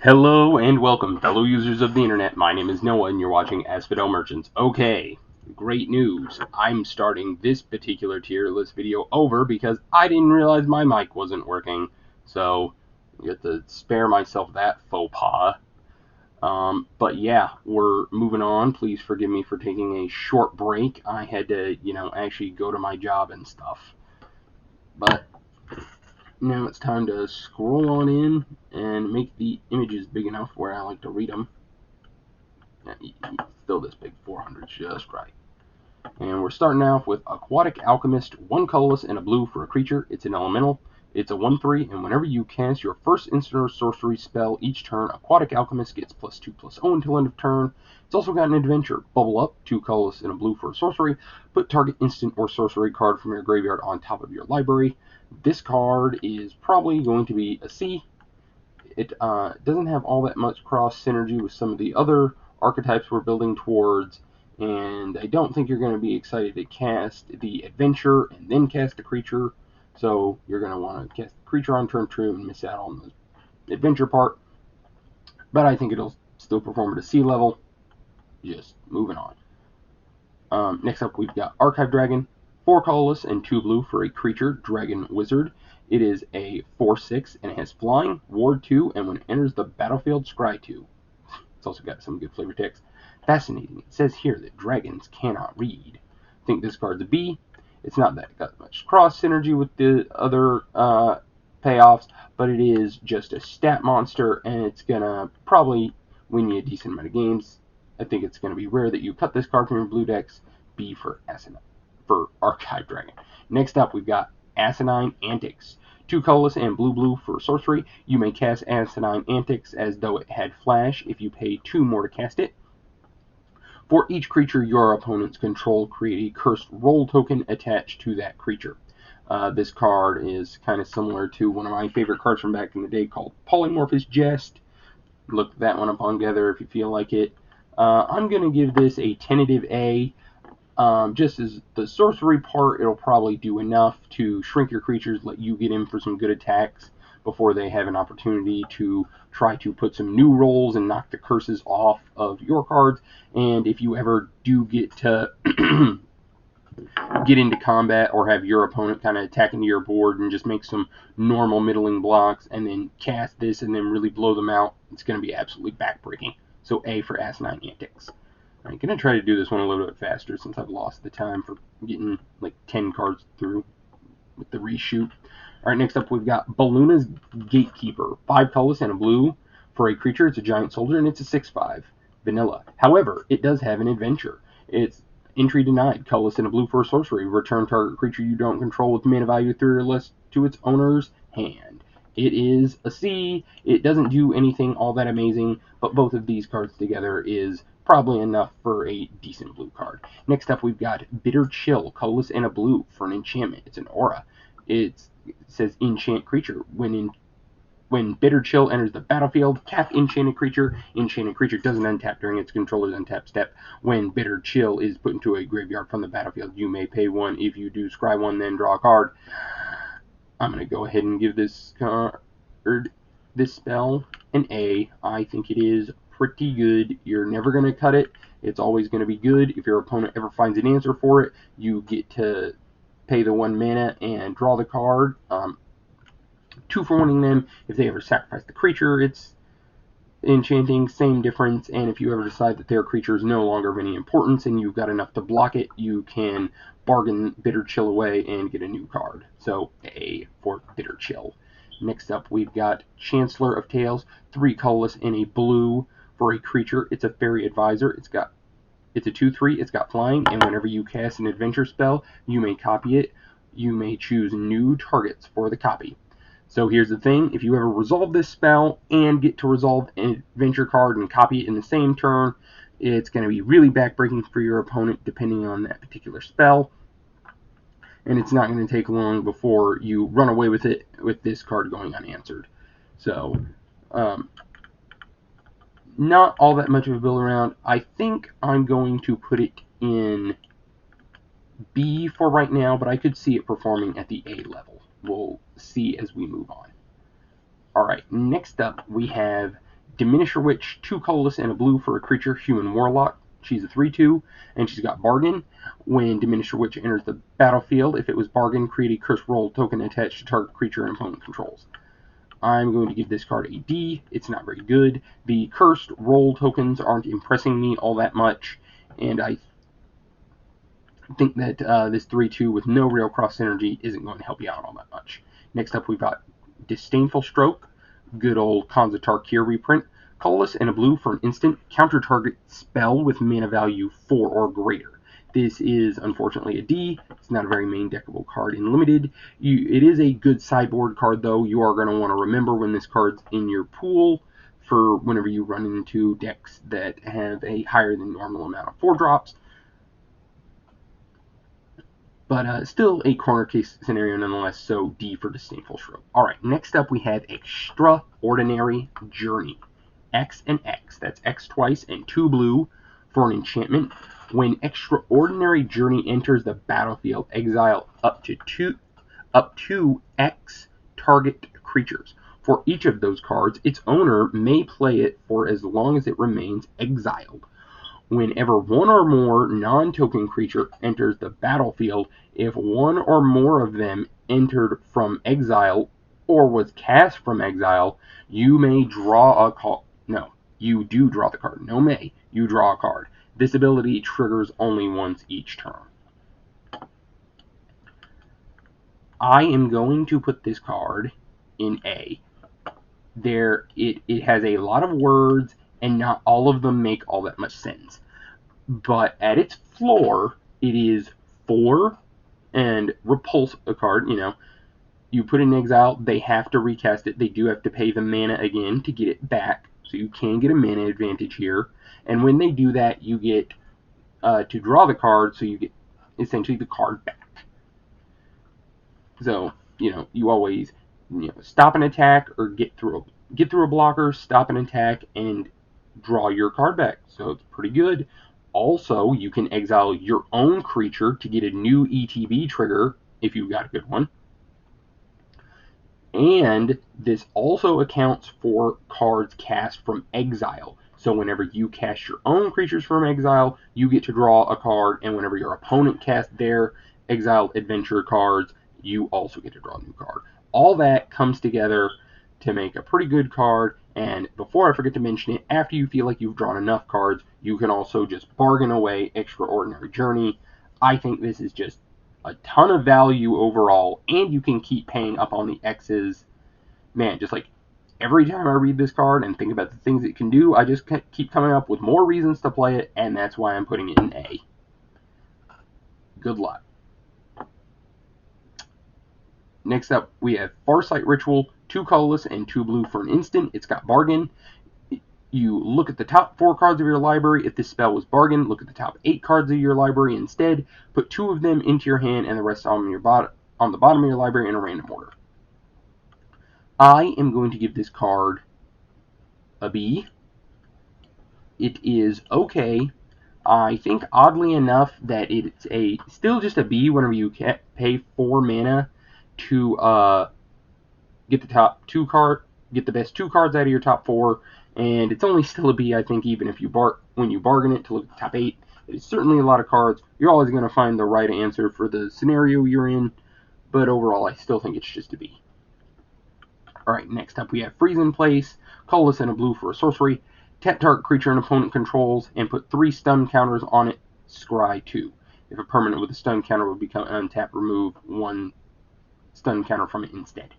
Hello and welcome, fellow users of the internet. My name is Noah and you're watching Asphodel Merchants. Okay, great news. I'm starting this particular tier list video over because I didn't realize my mic wasn't working. So, I get to spare myself that faux pas. But yeah, we're moving on. Please forgive me for taking a short break. I had to, actually go to my job and stuff. But now it's time to scroll on in and make the images big enough where I like to read them. Still this big, 400, just right. And we're starting off with Aquatic Alchemist, 1 colorless and a blue for a creature. It's an elemental. It's a 1/3, and whenever you cast your first instant or sorcery spell each turn, Aquatic Alchemist gets +2/+0 until end of turn. It's also got an adventure. Bubble up, 2 colorless and a blue for a sorcery. Put target instant or sorcery card from your graveyard on top of your library. This card is probably going to be a C. It doesn't have all that much cross synergy with some of the other archetypes we're building towards, and I don't think you're going to be excited to cast the adventure and then cast the creature. So you're going to want to cast the creature on turn 2 and miss out on the adventure part. But I think it'll still perform at a C level. Just moving on. Next up, we've got Archive Dragon, 4 colorless and 2 blue for a creature, Dragon Wizard. It is a 4/6 and it has flying, ward 2, and when it enters the battlefield, scry 2. It's also got some good flavor text. Fascinating. It says here that dragons cannot read. I think this card's a B. It's not that much cross synergy with the other payoffs, but it is just a stat monster, and it's gonna probably win you a decent amount of games. I think it's gonna be rare that you cut this card from your blue decks. B for Archive Dragon. Next up, we've got Asinine Antics. 2 colorless and blue for sorcery. You may cast Asinine Antics as though it had flash if you pay 2 more to cast it. For each creature your opponents control, create a cursed roll token attached to that creature. This card is kind of similar to one of my favorite cards from back in the day called Polymorphous Jest. Look that one up on Gather if you feel like it. I'm going to give this a tentative A. Just as the sorcery part, it'll probably do enough to shrink your creatures, let you get in for some good attacks before they have an opportunity to try to put some new rolls and knock the curses off of your cards. And if you ever do get to get into combat or have your opponent kind of attack into your board and just make some normal middling blocks and then cast this and then really blow them out, it's going to be absolutely backbreaking. So A for Asinine Antics. I'm going to try to do this one a little bit faster since I've lost the time for getting like 10 cards through with the reshoot. Alright, next up we've got Balluna's Gatekeeper. 5 colorless and a blue for a creature. It's a giant soldier and it's a 6/5. Vanilla. However, it does have an adventure. It's entry denied. Colorless and a blue for a sorcery. Return target creature you don't control with mana value 3 or less to its owner's hand. It is a C. It doesn't do anything all that amazing, but both of these cards together is probably enough for a decent blue card. Next up, we've got Bitter Chill, colorless and a blue for an enchantment. It's an aura. It says enchant creature. When Bitter Chill enters the battlefield, tap enchanted creature. Enchanted creature doesn't untap during its controller's untap step. When Bitter Chill is put into a graveyard from the battlefield, you may pay 1. If you do, scry 1, then draw a card. I'm going to go ahead and give this spell an A. I think it is pretty good. You're never going to cut it. It's always going to be good. If your opponent ever finds an answer for it, you get to pay the 1 mana and draw the card. 2 for winning them. If they ever sacrifice the creature, it's enchanting, same difference. And if you ever decide that their creature is no longer of any importance and you've got enough to block it, you can bargain Bitter Chill away and get a new card. So A for Bitter Chill. Next up, we've got Chancellor of Tales, 3 colorless and a blue for a creature. It's a fairy advisor. It's a 2/3. It's got flying, and whenever you cast an adventure spell, you may copy it. You may choose new targets for the copy. So here's the thing: if you ever resolve this spell and get to resolve an adventure card and copy it in the same turn, it's going to be really backbreaking for your opponent depending on that particular spell. And it's not going to take long before you run away with it with this card going unanswered. So, not all that much of a build around. I think I'm going to put it in B for right now, but I could see it performing at the A level. We'll see as we move on. Alright, next up we have Diminisher Witch, 2 colorless and a blue for a creature, human warlock. She's a 3/2, and she's got Bargain. When Diminisher Witch enters the battlefield, if it was Bargain, create a cursed roll token attached to target creature and opponent controls. I'm going to give this card a D. It's not very good. The cursed roll tokens aren't impressing me all that much, and I think that this 3/2 with no real cross synergy isn't going to help you out all that much. Next up, we've got Disdainful Stroke, good old Khans of Tarkir reprint. Colorless and a blue for an instant, counter target spell with mana value 4 or greater. This is unfortunately a D. It's not a very main deckable card in Limited. It is a good sideboard card, though. You are going to want to remember when this card's in your pool for whenever you run into decks that have a higher than normal amount of 4-drops. But still a corner case scenario nonetheless, so D for Disdainful Stroke. Alright, next up we have Extraordinary Journey. X and X, that's X twice and 2 blue for an enchantment. When Extraordinary Journey enters the battlefield, exile up to X target creatures. For each of those cards, its owner may play it for as long as it remains exiled. Whenever one or more non-token creature enters the battlefield, if one or more of them entered from exile or was cast from exile, you may draw a card. No, you do draw the card. No may. You draw a card. This ability triggers only once each turn. I am going to put this card in A. It has a lot of words, and not all of them make all that much sense. But at its floor, it is 4 and repulse a card. You put in exile, they have to recast it. They do have to pay the mana again to get it back. So you can get a mana advantage here. And when they do that, you get to draw the card, so you get essentially the card back. So, you always stop an attack or get through a blocker, stop an attack, and draw your card back. So it's pretty good. Also, you can exile your own creature to get a new ETB trigger if you've got a good one. And this also accounts for cards cast from exile. So whenever you cast your own creatures from exile, you get to draw a card, and whenever your opponent casts their exiled adventure cards, you also get to draw a new card. All that comes together to make a pretty good card, and before I forget to mention it, after you feel like you've drawn enough cards, you can also just bargain away Extraordinary Journey. I think this is just a ton of value overall, and you can keep paying up on the X's. Man, just like every time I read this card and think about the things it can do, I just keep coming up with more reasons to play it, and that's why I'm putting it in A. Good luck. Next up, we have Farsight Ritual, 2 colorless and 2 blue for an instant. It's got Bargain. You look at the top 4 cards of your library. If this spell was Bargain, look at the top 8 cards of your library instead. Put 2 of them into your hand and the rest on the bottom of your library in a random order. I am going to give this card a B. It is okay. I think oddly enough that it's still just a B whenever you pay 4 mana to get the best 2 cards out of your top 4, and it's only still a B, I think, even if when you bargain it to look at the top 8. It's certainly a lot of cards. You're always going to find the right answer for the scenario you're in, but overall I still think it's just a B. Alright, next up we have Freeze in Place, colorless and a blue for a sorcery. Tap target creature and opponent controls, and put 3 stun counters on it, scry 2. If a permanent with a stun counter would become untapped, remove 1 stun counter from it instead.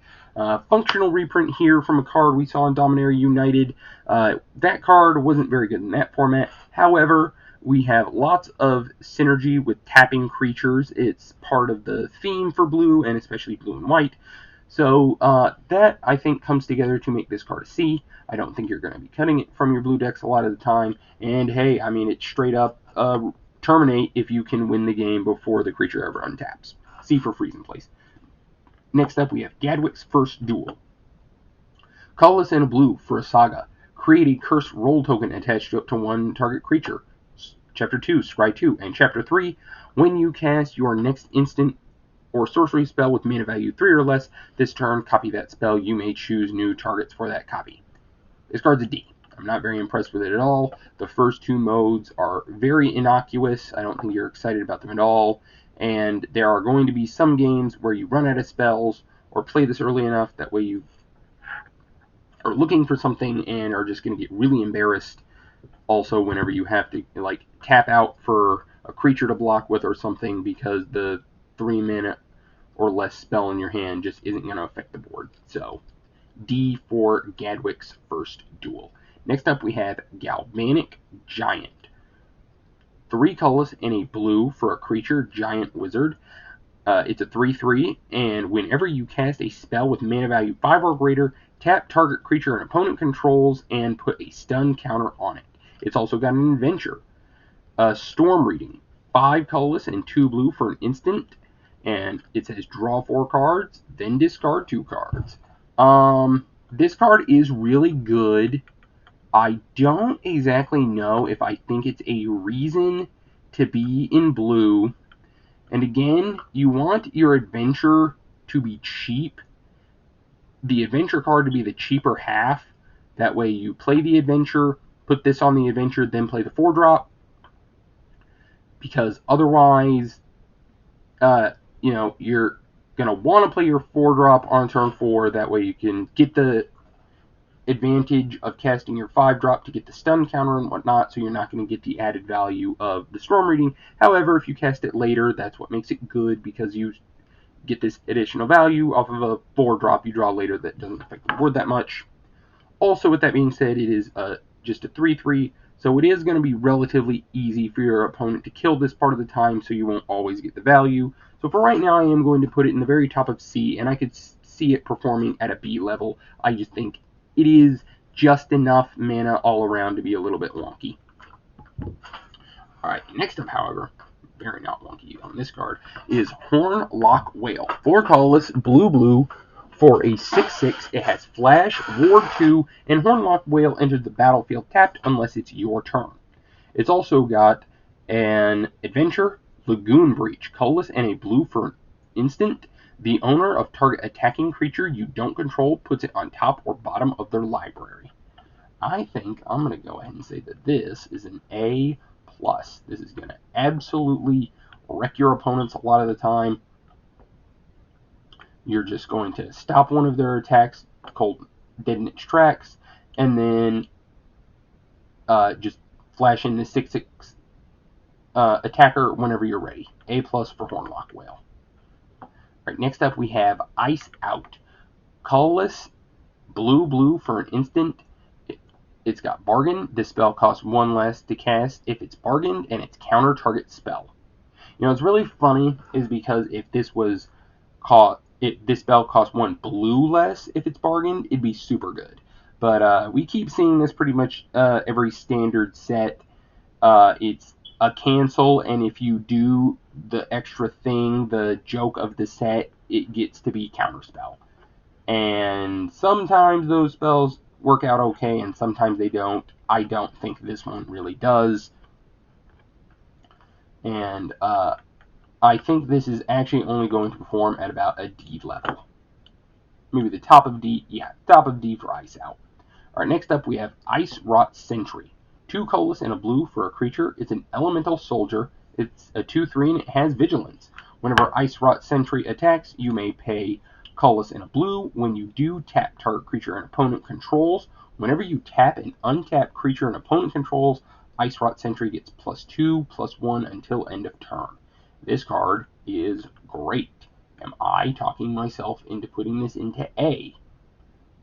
Functional reprint here from a card we saw in Dominaria United. That card wasn't very good in that format. However, we have lots of synergy with tapping creatures. It's part of the theme for blue, and especially blue and white. So that, I think, comes together to make this card a C. I don't think you're going to be cutting it from your blue decks a lot of the time. And hey, I mean, it's straight up terminate if you can win the game before the creature ever untaps. C for Freeze in Place. Next up, we have Gadwick's First Duel. Colorless and a blue for a saga. Create a cursed roll token attached to one target creature. Chapter 2, scry 2. And Chapter 3, when you cast your next instant or sorcery spell with mana value 3 or less, this turn, copy that spell. You may choose new targets for that copy. This card's a D. I'm not very impressed with it at all. The first two modes are very innocuous. I don't think you're excited about them at all. And there are going to be some games where you run out of spells or play this early enough that way you are looking for something and are just going to get really embarrassed. Also, whenever you have to like tap out for a creature to block with or something because the 3-minute or less spell in your hand just isn't going to affect the board. So D for Gadwick's First Duel. Next up we have Galvanic Giant. 3 colors and a blue for a creature, Giant Wizard. It's a 3/3, and whenever you cast a spell with mana value 5 or greater, tap target creature an opponent controls and put a stun counter on it. It's also got an adventure. Storm Reading. 5 colorless and 2 blue for an instant, and it says draw 4 cards, then discard 2 cards. This card is really good. I don't exactly know if I think it's a reason to be in blue. And again, you want your adventure to be cheap. The adventure card to be the cheaper half. That way you play the adventure, put this on the adventure, then play the 4-drop. Because otherwise, you're going to want to play your 4-drop on turn 4. That way you can get the advantage of casting your 5-drop to get the stun counter and whatnot, so you're not going to get the added value of the Storm Reading. However, if you cast it later, that's what makes it good, because you get this additional value off of a 4-drop you draw later that doesn't affect the board that much. Also, with that being said, it is just a 3/3, so it is going to be relatively easy for your opponent to kill this part of the time, so you won't always get the value. So for right now, I am going to put it in the very top of C, and I could see it performing at a B level. I just think it is just enough mana all around to be a little bit wonky. Alright, next up, however, very not wonky on this card, is Hornlock Whale. 4 colorless, blue, for a 6/6. It has Flash, Ward 2, and Hornlock Whale enters the battlefield tapped unless it's your turn. It's also got an adventure, Lagoon Breach, colorless, and a blue for an instant. The owner of target attacking creature you don't control puts it on top or bottom of their library. I think I'm going to go ahead and say that this is an A+. This is going to absolutely wreck your opponents a lot of the time. You're just going to stop one of their attacks, called dead in its tracks, and then just flash in the 6/6 attacker whenever you're ready. A+ for Hornlock Whale. Right, next up we have Ice Out. Colorless, blue for an instant. It's got Bargain. This spell costs 1 less to cast if it's bargained, and it's counter target spell. You know, it's really funny is because if this was this spell costs 1 blue less if it's bargained, it'd be super good. But we keep seeing this pretty much every standard set. It's a cancel, and if you do the extra thing, the joke of the set, it gets to be counterspell. And sometimes those spells work out okay, and sometimes they don't. I don't think this one really does. And I think this is actually only going to perform at about a D level. Maybe the top of D. Yeah, top of D for Ice Out. Alright, next up we have Ice Rot Sentry. 2 colorless and a blue for a creature. It's an elemental soldier. It's a 2/3 and it has vigilance. Whenever Ice Rot Sentry attacks, you may pay colorless and a blue. When you do, tap target creature an opponent controls. Whenever you tap an untapped creature an opponent controls, Ice Rot Sentry gets +2/+1 until end of turn. This card is great. Am I talking myself into putting this into A?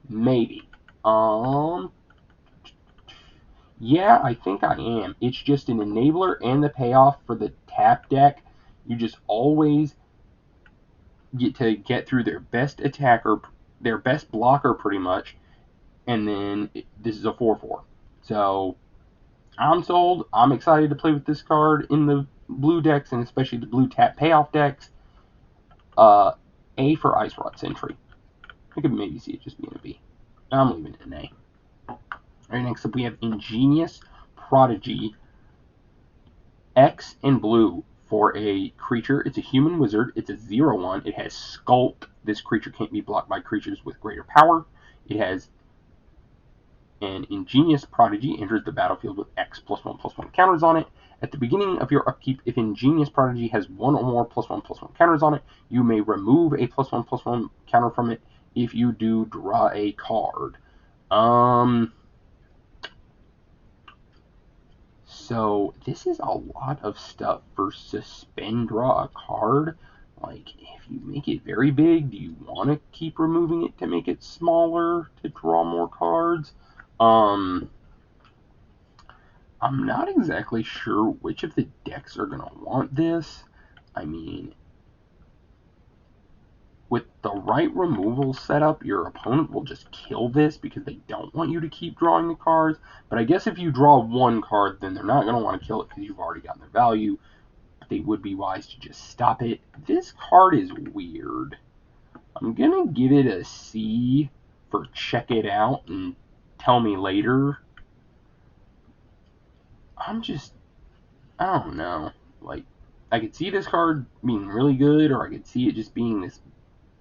Maybe. Yeah, I think I am. It's just an enabler, and the payoff for the tap deck. You just always get through their best attacker, their best blocker pretty much, and then this is a 4/4. So I'm sold. I'm excited to play with this card in the blue decks, and especially the blue tap payoff decks. A for Ice Rot Sentry. I could maybe see it just being a B. I'm leaving it an A. Alright, next up we have Ingenious Prodigy. X and blue for a creature. It's a human wizard. It's a 0/1. It has Sculpt. This creature can't be blocked by creatures with greater power. It has An Ingenious Prodigy enters the battlefield with X +1/+1 counters on it. At the beginning of your upkeep, if Ingenious Prodigy has one or more +1/+1 counters on it, you may remove a +1/+1 counter from it. If you do, draw a card. So this is a lot of stuff for suspend, draw a card. Like, if you make it very big, do you want to keep removing it to make it smaller to draw more cards? I'm not exactly sure which of the decks are going to want this. I mean, with the right removal setup, your opponent will just kill this because they don't want you to keep drawing the cards. But I guess if you draw one card, then they're not going to want to kill it because you've already gotten their value. They would be wise to just stop it. This card is weird. I'm going to give it a C for check it out and tell me later. I don't know. Like, I could see this card being really good, or I could see it just being this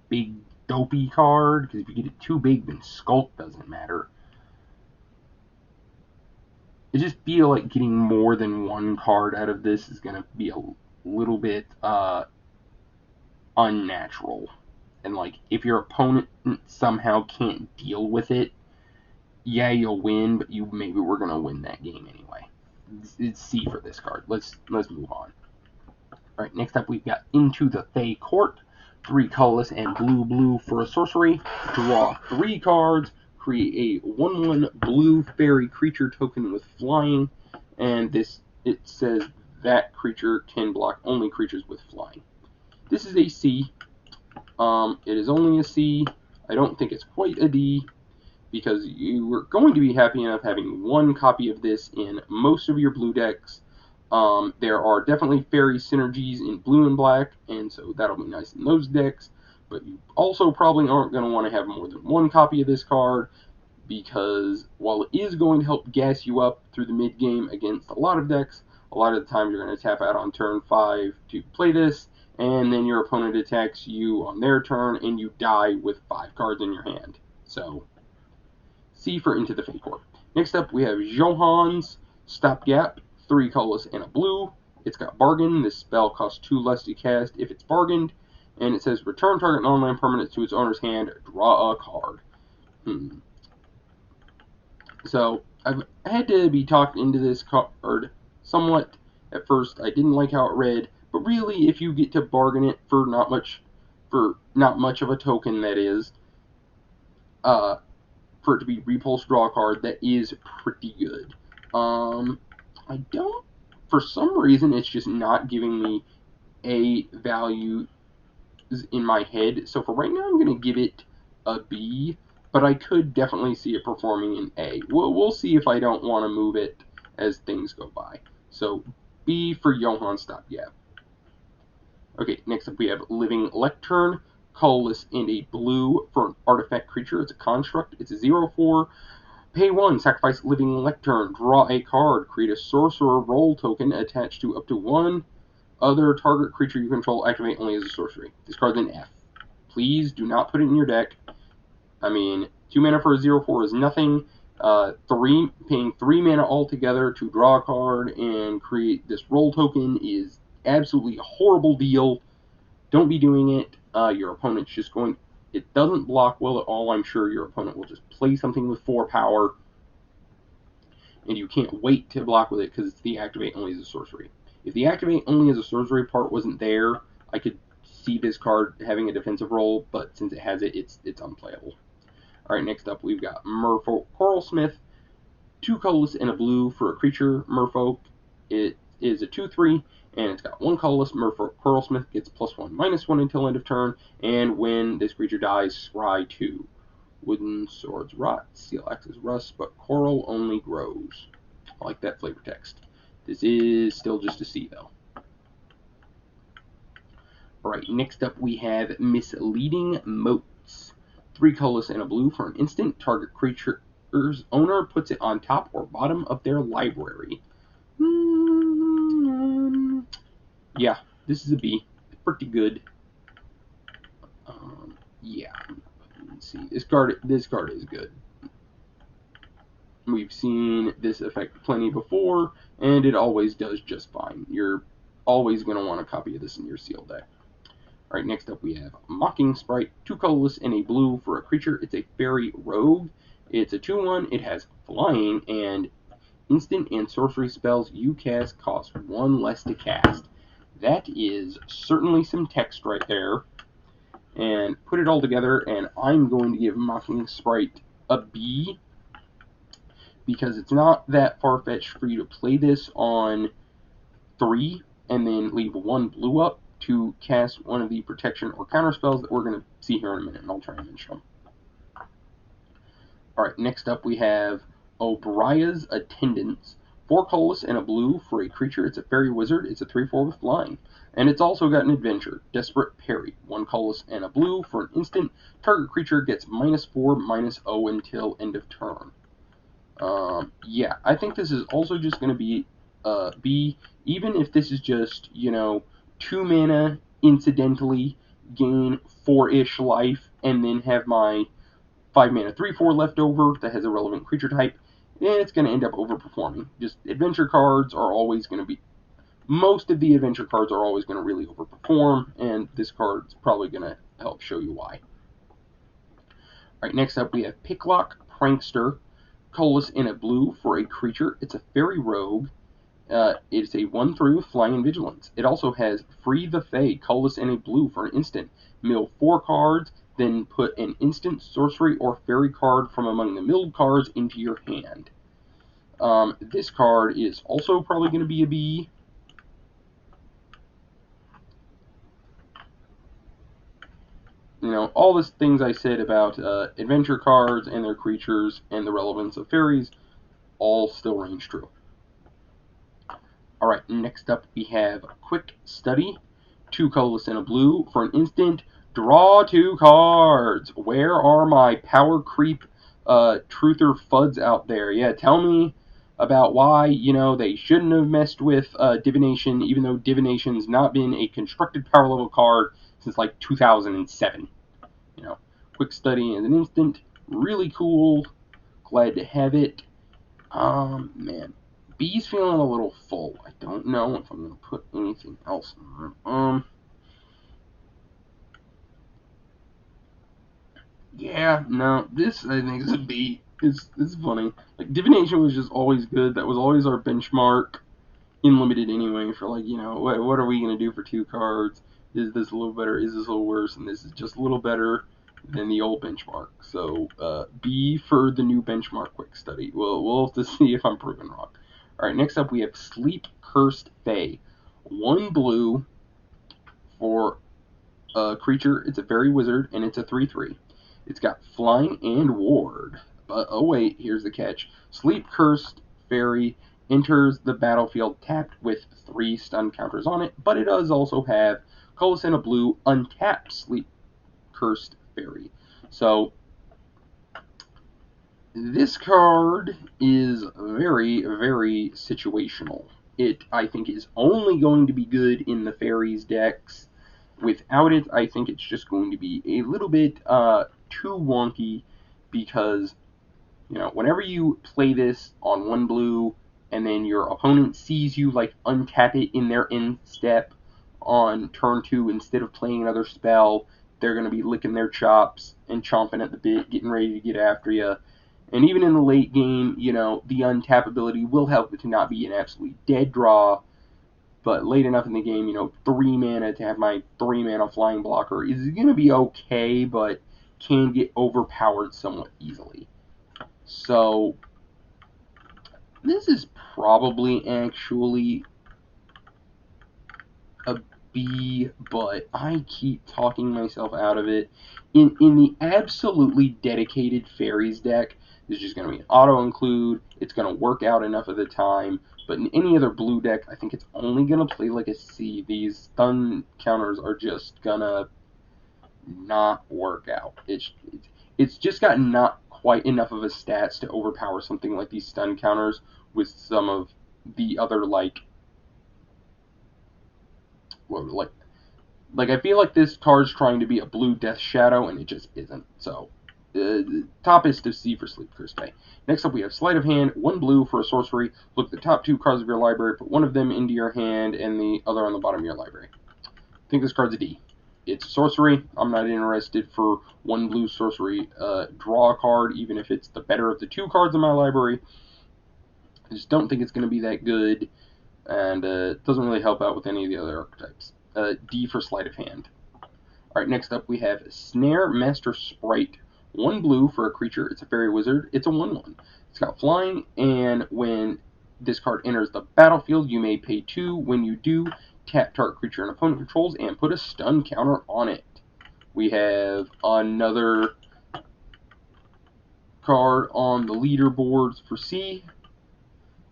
big dopey card, because if you get it too big, then Skulk doesn't matter. I just feel like getting more than one card out of this is going to be a little bit unnatural. And, like, if your opponent somehow can't deal with it, yeah, you'll win, but you maybe we're going to win that game anyway. It's C for this card. Let's move on. Alright, next up we've got Into the Thay Court. 3 colorless and blue for a sorcery. Draw 3 cards. Create a 1/1 blue fairy creature token with flying. And it says that creature can block only creatures with flying. This is a C. It is only a C. I don't think it's quite a D, because you are going to be happy enough having one copy of this in most of your blue decks. There are definitely fairy synergies in blue and black, and so that'll be nice in those decks. But you also probably aren't going to want to have more than one copy of this card, because while it is going to help gas you up through the mid-game against a lot of decks, a lot of the times you're going to tap out on turn 5 to play this, and then your opponent attacks you on their turn, and you die with 5 cards in your hand. So, C for Into the Thay Court. Next up, we have Johan's Stopgap. 3 colorless and a blue. It's got Bargain. This spell costs 2 less to cast if it's bargained. And it says return target non-land permanent to its owner's hand. Draw a card. So I've had to be talked into this card somewhat. At first, I didn't like how it read, but really, if you get to bargain it for not much of a token, that is, for it to be repulse draw card, that is pretty good. I don't, for some reason, it's just not giving me A value in my head. So for right now, I'm going to give it a B, but I could definitely see it performing in A. We'll see if I don't want to move it as things go by. So B for Johann Stopgap. Okay, next up we have Living Lectern, colorless and a blue for an artifact creature. It's a construct. It's a 0/4. Pay 1, sacrifice Living Lectern, draw a card, create a sorcerer role token attached to up to 1 other target creature you control, activate only as a sorcery. This card's an F. Please do not put it in your deck. I mean, 2 mana for a 0/4 is nothing. Paying 3 mana altogether to draw a card and create this role token is absolutely a horrible deal. Don't be doing it. Your opponent's just going... It doesn't block well at all. I'm sure your opponent will just play something with 4 power, and you can't wait to block with it because it's the activate only as a sorcery. If the activate only as a sorcery part wasn't there, I could see this card having a defensive role, but since it has it, it's unplayable. Alright, next up we've got Merfolk Coralsmith. 2 colorless and a blue for a creature, Merfolk. It is a 2/3, and it's got 1 colorless. Merfolk Coralsmith gets +1/-1 until end of turn, and when this creature dies, scry 2. Wooden swords rot, seal axes rust, but coral only grows. I like that flavor text. This is still just a C, though. Alright, next up we have Misleading Motes. 3 colorless and a blue for an instant. Target creature's owner puts it on top or bottom of their library. Yeah, this is a B. Pretty good. Yeah. Let's see. This card is good. We've seen this effect plenty before, and it always does just fine. You're always going to want a copy of this in your sealed deck. Alright, next up we have Mocking Sprite, 2 colorless and a blue for a creature. It's a fairy rogue. It's a 2/1, it has flying, and instant and sorcery spells you cast cost 1 less to cast. That is certainly some text right there. And put it all together, and I'm going to give Mocking Sprite a B, because it's not that far-fetched for you to play this on 3 and then leave 1 blue up to cast one of the protection or counter spells that we're going to see here in a minute, and I'll try and mention them. Alright, next up we have Obria's Attendants. 4 colorless and a blue for a creature. It's a fairy wizard. It's a 3/4 with flying. And it's also got an adventure, Desperate Parry. 1 colorless and a blue for an instant. Target creature gets -4/-0 until end of turn. Yeah, I think this is also just going to be B, even if this is just, 2 mana, incidentally gain 4-ish life, and then have my 5 mana 3/4 left over that has a relevant creature type, it's going to end up overperforming. Just adventure cards are always going to be, most of the adventure cards are always going to really overperform, and this card's probably going to help show you why. Alright, next up we have Picklock Prankster, colorless in a blue for a creature. It's a fairy rogue. It's a 1/3 with flying and vigilance. It also has Free the Fae, colorless in a blue for an instant. Mill 4 cards, then put an instant, sorcery, or fairy card from among the milled cards into your hand. This card is also probably going to be a B. All the things I said about adventure cards and their creatures and the relevance of fairies all still range true. Alright, next up we have Quick Study, 2 colorless and a blue for an instant. Draw 2 cards. Where are my power creep truther fuds out there? Yeah, tell me about why, they shouldn't have messed with Divination, even though Divination's not been a constructed power level card since like 2007. Quick Study is an instant. Really cool. Glad to have it. Man. B's feeling a little full. I don't know if I'm going to put anything else on. Yeah, no, this I think is a B. It's funny. Like, Divination was just always good. That was always our benchmark in Limited anyway for, like, what are we going to do for 2 cards? Is this a little better? Is this a little worse? And this is just a little better than the old benchmark. So, B for the new benchmark Quick Study. We'll have to see if I'm proven wrong. Alright, next up we have Sleep Cursed Fae. 1 blue for a creature. It's a fairy wizard, and it's a 3/3. It's got flying and ward. But, oh wait, here's the catch. Sleep Cursed Fairy enters the battlefield tapped with 3 stun counters on it, but it does also have colorless and a blue untapped Sleep Cursed Fairy. So, this card is very, very situational. It, I think, is only going to be good in the fairies decks. Without it, I think it's just going to be a little bit too wonky, because, whenever you play this on 1 blue, and then your opponent sees you, like, untap it in their end step on turn 2 instead of playing another spell, they're going to be licking their chops and chomping at the bit, getting ready to get after you. And even in the late game, the untap ability will help it to not be an absolute dead draw. But late enough in the game, 3 mana to have my 3 mana flying blocker is going to be okay, but can get overpowered somewhat easily. So, this is probably actually a B, but I keep talking myself out of it. In the absolutely dedicated fairies deck, this is just going to be an auto-include. It's going to work out enough of the time. But in any other blue deck, I think it's only going to play like a C. These stun counters are just going to not work out. It's just got not quite enough of a stats to overpower something like these stun counters with some of the other, like I feel like this card's trying to be a blue Death Shadow, and it just isn't. So, Toppest of C for Sleep Thursday. Next up, we have Sleight of Hand, 1 blue for a sorcery. Look at the top 2 cards of your library, put one of them into your hand and the other on the bottom of your library. I think this card's a D. It's a sorcery. I'm not interested for 1 blue sorcery. Draw a card, even if it's the better of the 2 cards in my library. I just don't think it's going to be that good, and it doesn't really help out with any of the other archetypes. D for Sleight of Hand. Alright, next up we have Snare Master Sprite. 1 blue for a creature. It's a fairy wizard. It's a 1/1. It's got flying, and when this card enters the battlefield, you may pay 2. When you do, tap target creature and opponent controls and put a stun counter on it. We have another card on the leaderboards for C.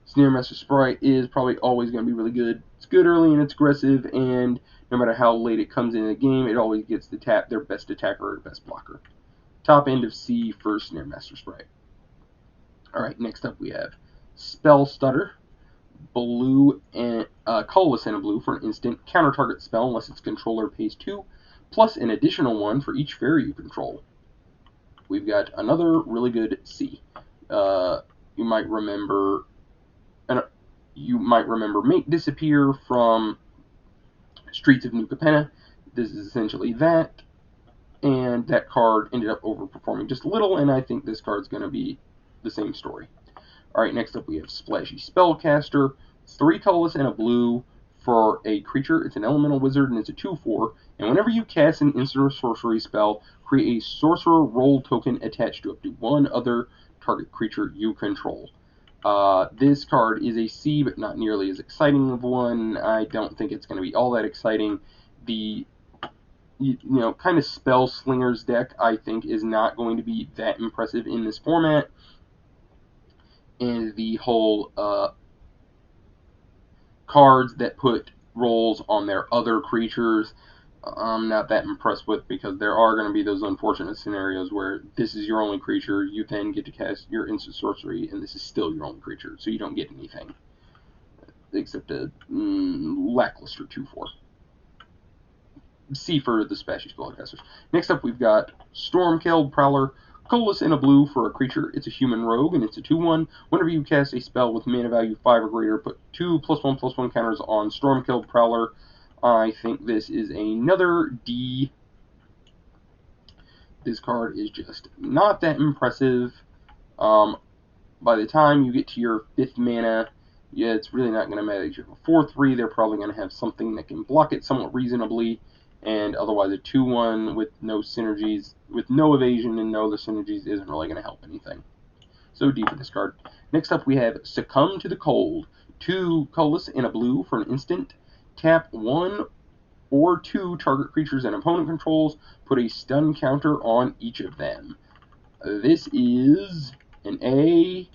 Snare Master Sprite is probably always going to be really good. It's good early and it's aggressive, and no matter how late it comes in the game, it always gets to tap their best attacker or best blocker. Top end of C for Snare Master Sprite. Alright, next up we have Spell Stutter. Blue and colorless and a blue for an instant. Counter target spell unless its controller pays 2, plus an additional 1 for each fairy you control. We've got another really good C. You might remember Make Disappear from Streets of New Capenna. This is essentially that, and that card ended up overperforming just a little, and I think this card's going to be the same story. Alright, next up we have Splashy Spellcaster. 3 colorless and a blue for a creature. It's an elemental wizard, and it's a 2/4, and whenever you cast an instant or sorcery spell, create a sorcerer role token attached to up to 1 other target creature you control. This card is a C, but not nearly as exciting of one. I don't think it's going to be all that exciting. The kind of spell slingers deck, I think, is not going to be that impressive in this format. And the whole cards that put rolls on their other creatures, I'm not that impressed with, because there are going to be those unfortunate scenarios where this is your only creature, you then get to cast your instant sorcery, and this is still your only creature, so you don't get anything except a lackluster 2/4. C for the Splashy Spellcasters. Next up, we've got Stormkeld Prowler. Colorless and a blue for a creature. It's a human rogue, and it's a 2/1. Whenever you cast a spell with mana value 5 or greater, put 2 +1/+1 counters on Stormkeld Prowler. I think this is another D. This card is just not that impressive. By the time you get to your 5th mana, it's really not going to matter. If you have a 4/3, they're probably going to have something that can block it somewhat reasonably, and otherwise a 2/1 with no synergies, with no evasion and no other synergies, isn't really going to help anything. So D for this card. Next up we have Succumb to the Cold. 2 colorless and a blue for an instant. Tap 1 or 2 target creatures and opponent controls. Put a stun counter on each of them. This is an A,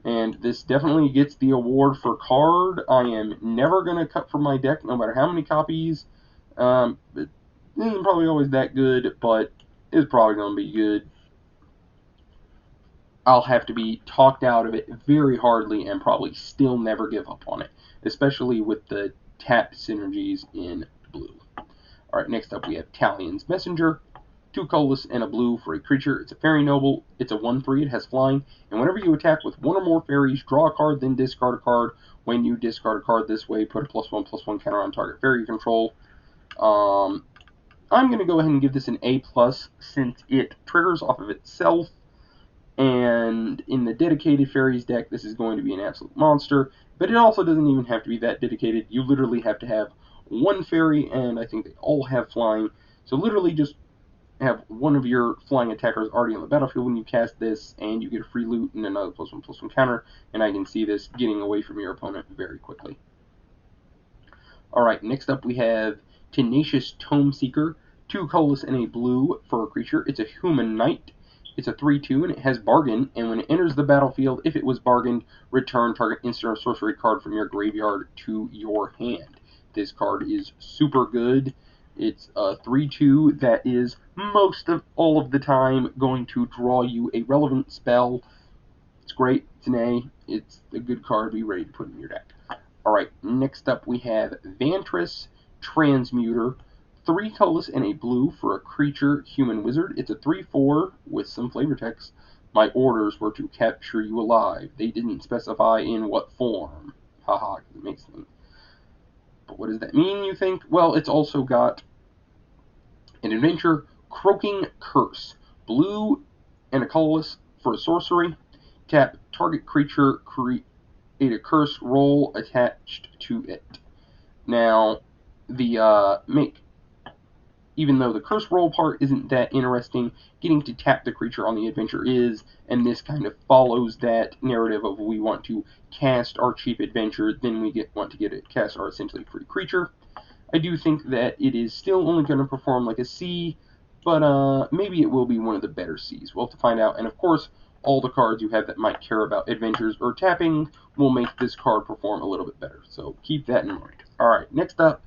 and this definitely gets the award for card. I am never going to cut from my deck, no matter how many copies. It isn't probably always that good, but it's probably going to be good. I'll have to be talked out of it very hardly and probably still never give up on it, especially with the tap synergies in blue. Alright, next up we have Talion's Messenger. 2 colorless and a blue for a creature. It's a fairy noble. It's a 1/3. It has flying. And whenever you attack with 1 or more fairies, draw a card, then discard a card. When you discard a card this way, put a +1/+1 counter on target fairy you control. I'm going to go ahead and give this an A+, since it triggers off of itself. And in the dedicated fairies deck, this is going to be an absolute monster. But it also doesn't even have to be that dedicated. You literally have to have 1 fairy, and I think they all have flying. So literally just have 1 of your flying attackers already on the battlefield when you cast this, and you get a free loot and another +1/+1 counter, and I can see this getting away from your opponent very quickly. Alright, next up we have Tenacious Tome Seeker. 2 colorless and a blue for a creature. It's a human knight. It's a 3/2, and it has Bargain, and when it enters the battlefield, if it was bargained, return target instant or sorcery card from your graveyard to your hand. This card is super good. It's a 3/2 that is most of all of the time going to draw you a relevant spell. It's great. It's an A. It's a good card to be ready to put in your deck. Alright, next up we have Vantress Transmuter. 3 colorless and a blue for a creature human wizard. It's a 3/4 with some flavor text. My orders were to capture you alive. They didn't specify in what form. Haha, because it makes them. But what does that mean, you think? Well, it's also got an adventure, Croaking Curse. Blue and a colorless for a sorcery. Tap target creature, create a curse roll attached to it. Now, even though the curse roll part isn't that interesting, getting to tap the creature on the adventure is, and this kind of follows that narrative of we want to cast our cheap adventure, then we want to get it cast our essentially free creature. I do think that it is still only going to perform like a C, but maybe it will be one of the better Cs. We'll have to find out, and of course, all the cards you have that might care about adventures or tapping will make this card perform a little bit better, so keep that in mind. Alright, next up,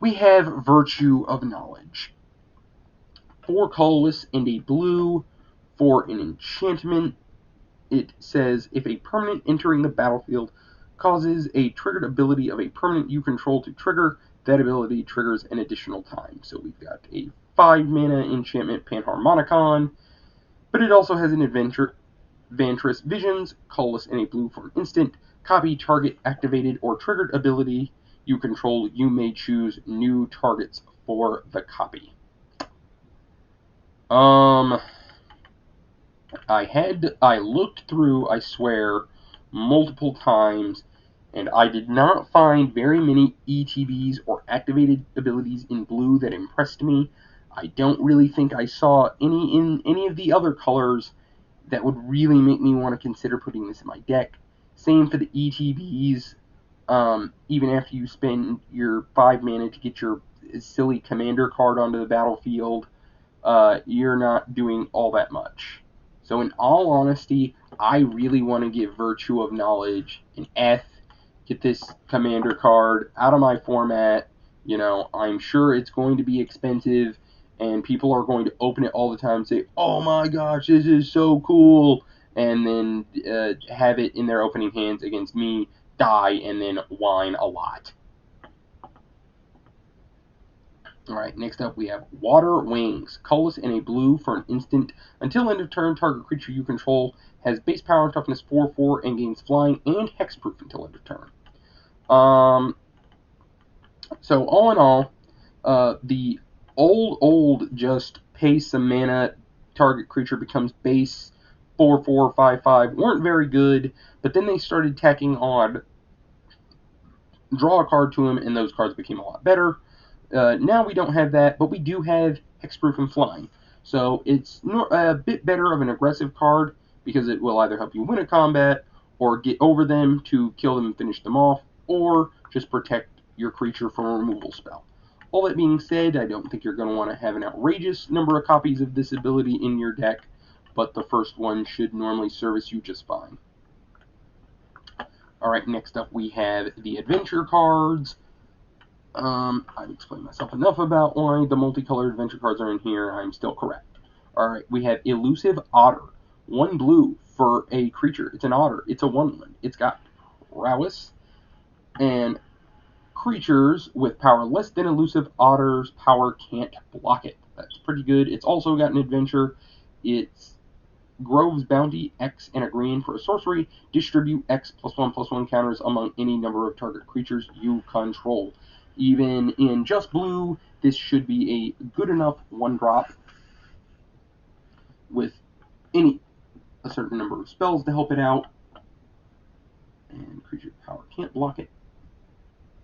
we have Virtue of Knowledge. 4 colorless and a blue for an enchantment. It says, if a permanent entering the battlefield causes a triggered ability of a permanent you control to trigger, that ability triggers an additional time. So we've got a 5 mana enchantment, Panharmonicon, but it also has an Vantress Visions, colorless and a blue for an instant. Copy target activated or triggered ability you control. You may choose new targets for the copy. I looked through, I swear, multiple times, and I did not find very many ETBs or activated abilities in blue that impressed me. I don't really think I saw any in any of the other colors that would really make me want to consider putting this in my deck. Same for the ETBs. Even after you spend your 5 mana to get your silly commander card onto the battlefield, you're not doing all that much. So in all honesty, I really want to give Virtue of Knowledge an F. Get this commander card out of my format. You know, I'm sure it's going to be expensive, and people are going to open it all the time and say, oh my gosh, this is so cool, and then have it in their opening hands against me, die, and then whine a lot. Alright, next up we have Water Wings. Colorless and a blue for an instant. Until end of turn, target creature you control has base power and toughness 4/4 and gains flying and hexproof until end of turn. So all in all, the old just pay some mana, target creature becomes base 4/4, 5/5 weren't very good, but then they started tacking on draw a card to them, and those cards became a lot better. Now we don't have that, but we do have hexproof and flying. So it's a bit better of an aggressive card because it will either help you win a combat or get over them to kill them and finish them off, or just protect your creature from a removal spell. All that being said, I don't think you're going to want to have an outrageous number of copies of this ability in your deck, but the first one should normally service you just fine. Alright, next up we have the adventure cards. I've explained myself enough about why the multicolored adventure cards are in here. I'm still correct. Alright, we have Elusive Otter. 1 blue for a creature. It's an otter. It's a 1/1. It's got prowess, and creatures with power less than Elusive Otter's power can't block it. That's pretty good. It's also got an adventure. It's Grove's Bounty, X and a green for a sorcery. Distribute X +1/+1 counters among any number of target creatures you control. Even in just blue, this should be a good enough 1-drop with a certain number of spells to help it out. And creature power can't block it.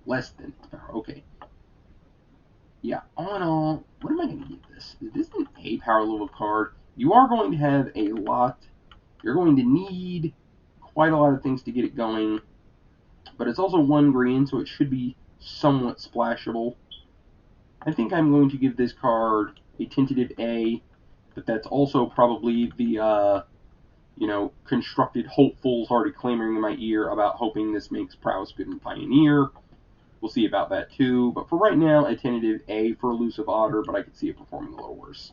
Less than its power. Okay. Yeah, all in all, what am I going to give this? Is this an A power level card? You are going to have a lot. You're going to need quite a lot of things to get it going. But it's also 1 green, so it should be somewhat splashable. I think I'm going to give this card a tentative A, but that's also probably the, constructed hopefuls already clamoring in my ear about hoping this makes prowess good in Pioneer. We'll see about that too, but for right now, a tentative A for Elusive Otter, but I could see it performing a little worse.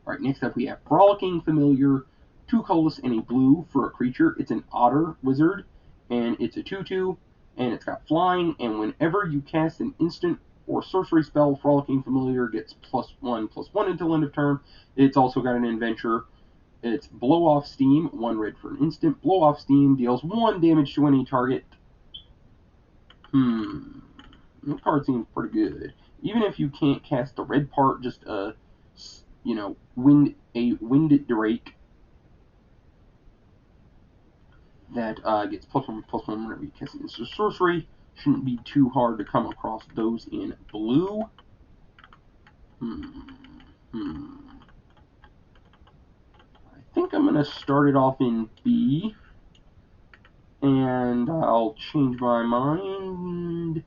Alright, next up we have Frolicking Familiar, 2 colorless and a blue for a creature. It's an otter wizard, and it's a 2/2, and it's got flying, and whenever you cast an instant or sorcery spell, Frolicking Familiar gets +1/+1 until end of turn. It's also got an adventure. It's Blow Off Steam, 1 red for an instant. Blow Off Steam deals 1 damage to any target. That card seems pretty good. Even if you can't cast the red part, just Wind Drake that gets +1/+1 whenever you cast it. So sorcery shouldn't be too hard to come across those in blue. I think I'm gonna start it off in B, and I'll change my mind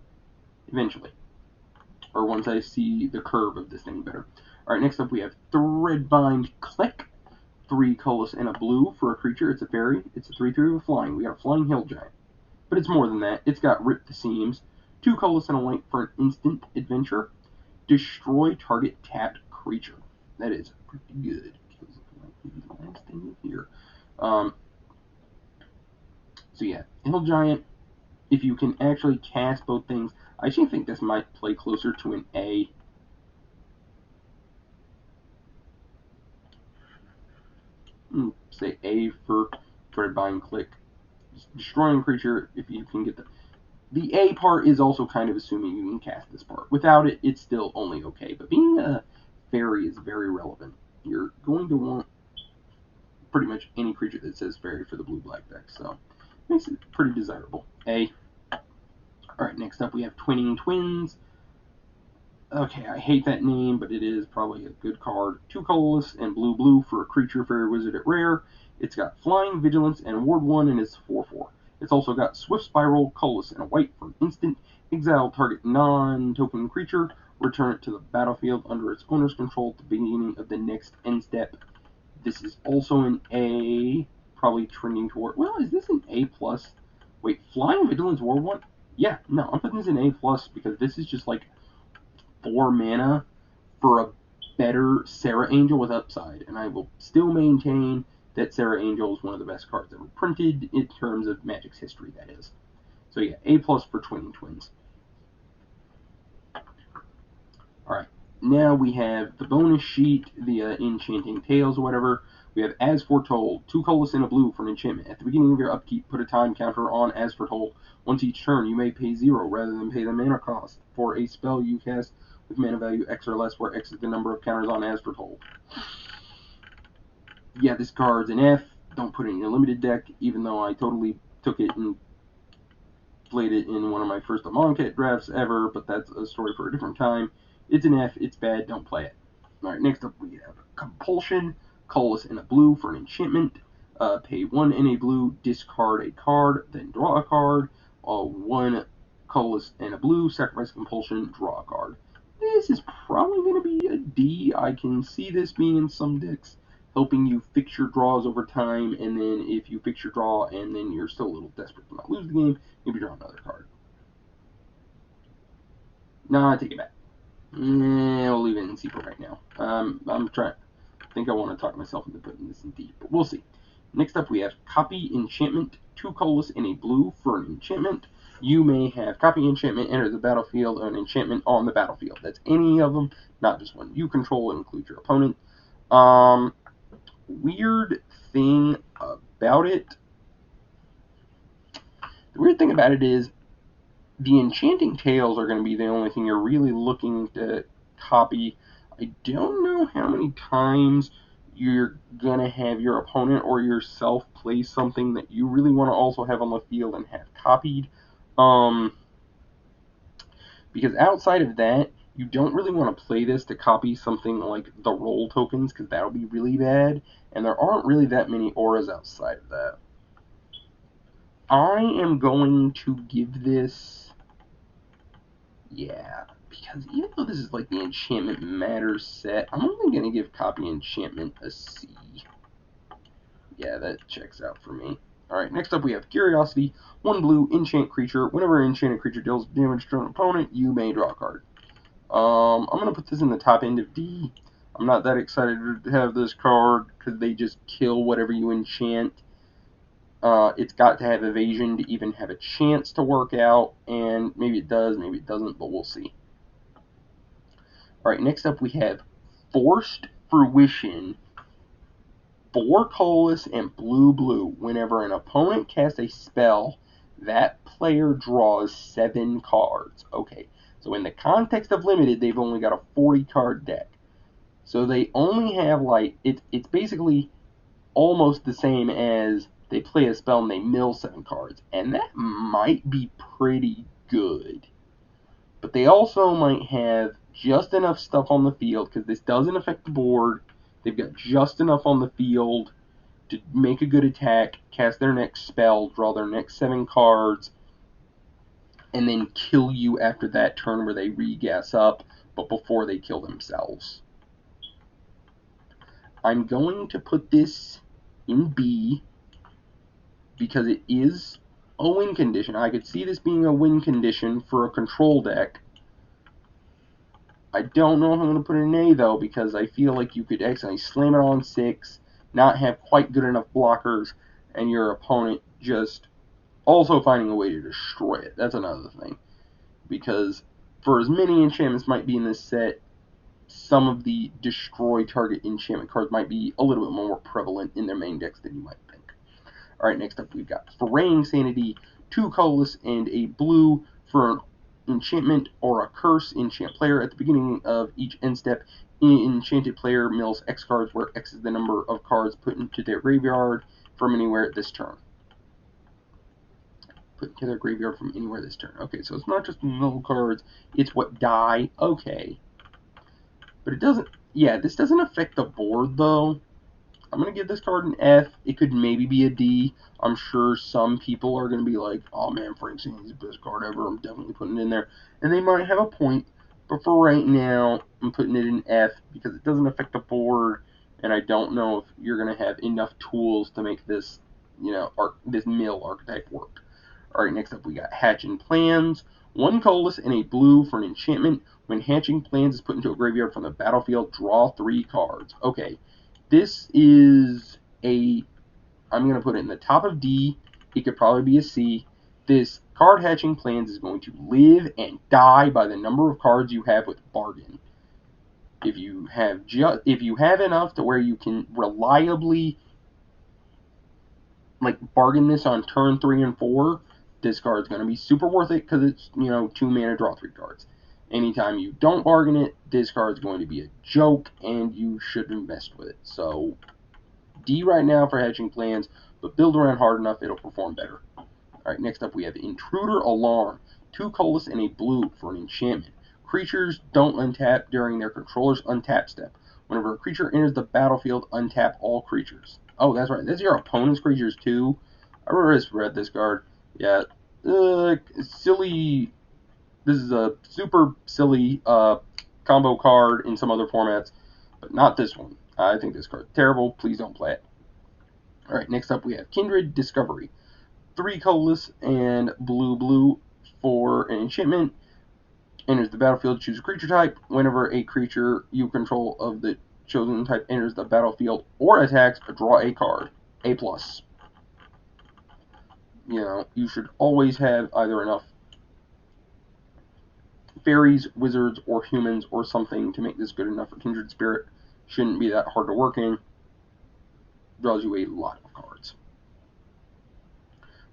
eventually, or once I see the curve of this thing better. Alright, next up we have Threadbind Click. 3 colorless and a blue for a creature. It's a fairy. It's a 3/3 with flying. We got a flying hill giant. But it's more than that. It's got Rip the Seams. 2 colorless and a white for an instant adventure. Destroy target tapped creature. That is pretty good. Because the last thing here. So yeah, hill giant. If you can actually cast both things, I actually think this might play closer to an A. Say A for Threadbind Click. Destroying a creature if you can get the A part is also kind of assuming you can cast this part. Without it, it's still only okay. But being a fairy is very relevant. You're going to want pretty much any creature that says fairy for the blue-black deck. So it makes it pretty desirable. A. Alright, next up we have Twinning Twins. Okay, I hate that name, but it is probably a good card. 2 colorless and blue for a creature, fairy wizard at rare. It's got flying, vigilance, and ward 1, and it's 4/4. It's also got Swift Spiral, colorless, and a white for an instant. Exile target non-token creature. Return it to the battlefield under its owner's control at the beginning of the next end step. This is also an A, probably trending toward. Well, is this an A+? Wait, flying, vigilance, ward 1? Yeah, no, I'm putting this in A+, because this is just like 4 mana for a better Sarah Angel with upside, and I will still maintain that Sarah Angel is one of the best cards ever printed in terms of Magic's history, that is. So yeah, A+ for Twinning Twins. Alright, now we have the bonus sheet, the Enchanting Tales or whatever. We have As Foretold, 2 colorless and a blue for an enchantment. At the beginning of your upkeep, put a time counter on As Foretold. Once each turn, you may pay 0 rather than pay the mana cost for a spell you cast with mana value X or less, where X is the number of counters on As Foretold. Yeah, this card's an F. Don't put it in your limited deck, even though I totally took it and played it in one of my first Amonkhet drafts ever, but that's a story for a different time. It's an F. It's bad. Don't play it. Alright, next up we have Compulsion. Colorless and a blue for an enchantment. Pay 1 in a blue, discard a card, then draw a card. 1 colorless and a blue, sacrifice Compulsion, draw a card. This is probably going to be a D. I can see this being in some decks, helping you fix your draws over time, and then if you fix your draw and then you're still a little desperate to not lose the game, maybe draw another card. Nah, I take it back. We'll leave it in C for right now. I think I want to talk myself into putting this in D, but we'll see. Next up we have Copy Enchantment, 2 colorless and a blue for an enchantment. You may have Copy Enchantment enter the battlefield or an enchantment on the battlefield. That's any of them, not just one you control, and include your opponent. Weird thing about it. The weird thing about it is the Enchanting Tales are going to be the only thing you're really looking to copy. I don't know how many times you're going to have your opponent or yourself play something that you really want to also have on the field and have copied. Because outside of that, you don't really want to play this to copy something like the roll tokens, because that'll be really bad, and there aren't really that many auras outside of that. I am going to give this... Yeah, because even though this is like the Enchantment Matters set, I'm only going to give Copy Enchantment a C. Yeah, that checks out for me. Alright, next up we have Curiosity. 1 blue, enchant creature. Whenever an enchanted creature deals damage to an opponent, you may draw a card. I'm going to put this in the top end of D. I'm not that excited to have this card, because they just kill whatever you enchant. It's got to have evasion to even have a chance to work out, and maybe it does, maybe it doesn't, but we'll see. Alright, next up we have Forced Fruition. 4 colorless and blue. Whenever an opponent casts a spell, that player draws 7 cards. Okay, so in the context of limited, they've only got a 40 card deck. So they only have like, it's basically almost the same as they play a spell and they mill 7 cards. And that might be pretty good. But they also might have just enough stuff on the field, because this doesn't affect the board. They've got just enough on the field to make a good attack, cast their next spell, draw their next 7 cards, and then kill you after that turn where they re-gas up, but before they kill themselves. I'm going to put this in B because it is a win condition. I could see this being a win condition for a control deck. I don't know if I'm going to put it in A, though, because I feel like you could accidentally slam it on 6, not have quite good enough blockers, and your opponent just also finding a way to destroy it. That's another thing. Because for as many enchantments might be in this set, some of the destroy target enchantment cards might be a little bit more prevalent in their main decks than you might think. Alright, next up we've got Fraying Sanity, 2 colorless and a blue for an enchantment or a curse. Enchant player at the beginning of each end step. Enchanted player mills X cards, where X is the number of cards put into their graveyard from anywhere this turn. Put into their graveyard from anywhere this turn. Okay, so it's not just mill cards, it's what die. Okay. But it doesn't, yeah, this doesn't affect the board, though. I'm going to give this card an F. It could maybe be a D. I'm sure some people are going to be like, oh man, Fraying Sanity is the best card ever. I'm definitely putting it in there. And they might have a point. But for right now, I'm putting it in F because it doesn't affect the board. And I don't know if you're going to have enough tools to make this, this mill archetype work. Alright, next up we got Hatching Plans. 1 colorless and a blue for an enchantment. When Hatching Plans is put into a graveyard from the battlefield, draw 3 cards. Okay, this is a, I'm going to put it in the top of D. It could probably be a C. This card Hatching Plans is going to live and die by the number of cards you have with Bargain. If you have enough to where you can reliably bargain this on turn 3 and 4, this card's going to be super worth it because it's, 2 mana, draw 3 cards. Anytime you don't bargain it, this card's going to be a joke, and you shouldn't mess with it. So, D right now for Hatching Plans, but build around hard enough, it'll perform better. Alright, next up we have Intruder Alarm. 2 colorless and a blue for an enchantment. Creatures don't untap during their controller's untap step. Whenever a creature enters the battlefield, untap all creatures. Oh, that's right. That's your opponent's creatures, too. I remember I read this card. Yeah. Silly. This is a super silly combo card in some other formats, but not this one. I think this card's terrible. Please don't play it. Alright, next up we have Kindred Discovery. 3 colorless and blue for an enchantment. Enters the battlefield, choose a creature type. Whenever a creature you control of the chosen type enters the battlefield or attacks, draw a card. A+. You should always have either enough fairies, wizards, or humans, or something to make this good enough for Kindred Spirit. Shouldn't be that hard to work in. Draws you a lot of cards.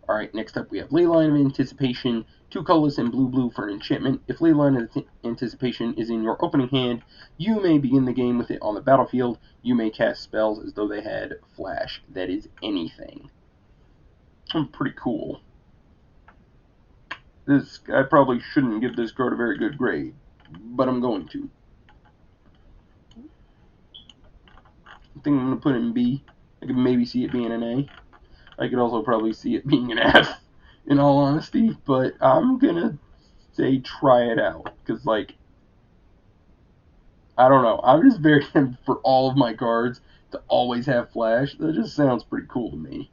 Alright, next up we have Leyline of Anticipation. 2 colorless and blue for an enchantment. If Leyline of Anticipation is in your opening hand, you may begin the game with it on the battlefield. You may cast spells as though they had flash. That is anything. Pretty cool. I probably shouldn't give this card a very good grade, but I'm going to. I think I'm going to put it in B. I could maybe see it being an A. I could also probably see it being an F, in all honesty, but I'm going to say try it out, because, I don't know. I'm just very tempted for all of my cards to always have flash. That just sounds pretty cool to me.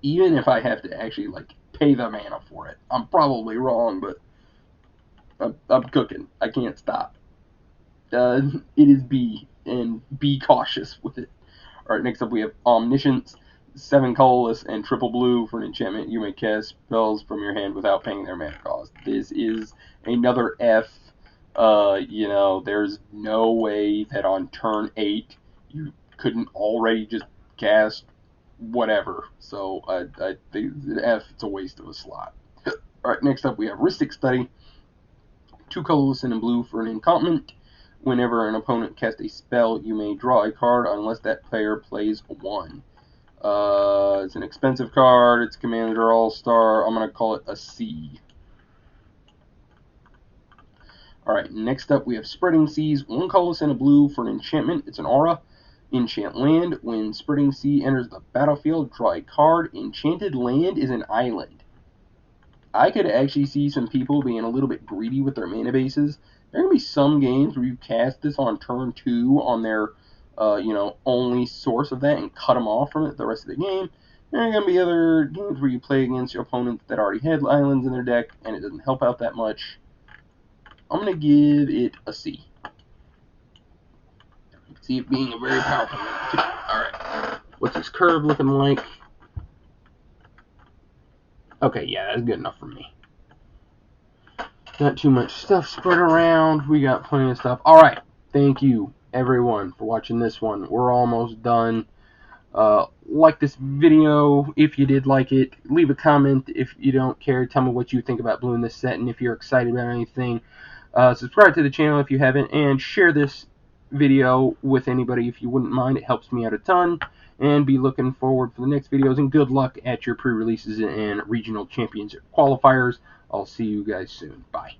Even if I have to actually, pay the mana for it. I'm probably wrong, but I'm cooking. I can't stop. It is B, and be cautious with it. Alright, next up we have Omniscience. 7 colorless and triple blue for an enchantment. You may cast spells from your hand without paying their mana cost. This is another F. You know, there's no way that on turn 8 you couldn't already just cast whatever. So I think F, it's a waste of a slot. Alright, next up we have Rhystic Study. 2 colorless and in blue for an enchantment. Whenever an opponent casts a spell, you may draw a card unless that player plays 1. It's an expensive card. It's Commander All-Star. I'm going to call it a C. Alright, next up we have Spreading Seas. 1 colorless and a blue for an enchantment. It's an aura. Enchant land. When Spreading Sea enters the battlefield, draw a card. Enchanted land is an island. I could actually see some people being a little bit greedy with their mana bases. There are going to be some games where you cast this on turn 2 on their only source of that and cut them off from it the rest of the game. There are going to be other games where you play against your opponents that already had islands in their deck and it doesn't help out that much. I'm going to give it a C. See it being a very powerful one, too. Alright. What's this curve looking like? Okay, yeah, that's good enough for me. Not too much stuff spread around. We got plenty of stuff. Alright, thank you, everyone, for watching this one. We're almost done. Like this video if you did like it. Leave a comment if you don't care. Tell me what you think about blue in this set and if you're excited about anything. Subscribe to the channel if you haven't, and share this video with anybody if you wouldn't mind. It helps me out a ton. And be looking forward for the next videos, and good luck at your pre-releases and regional champions qualifiers. I'll see you guys soon. Bye.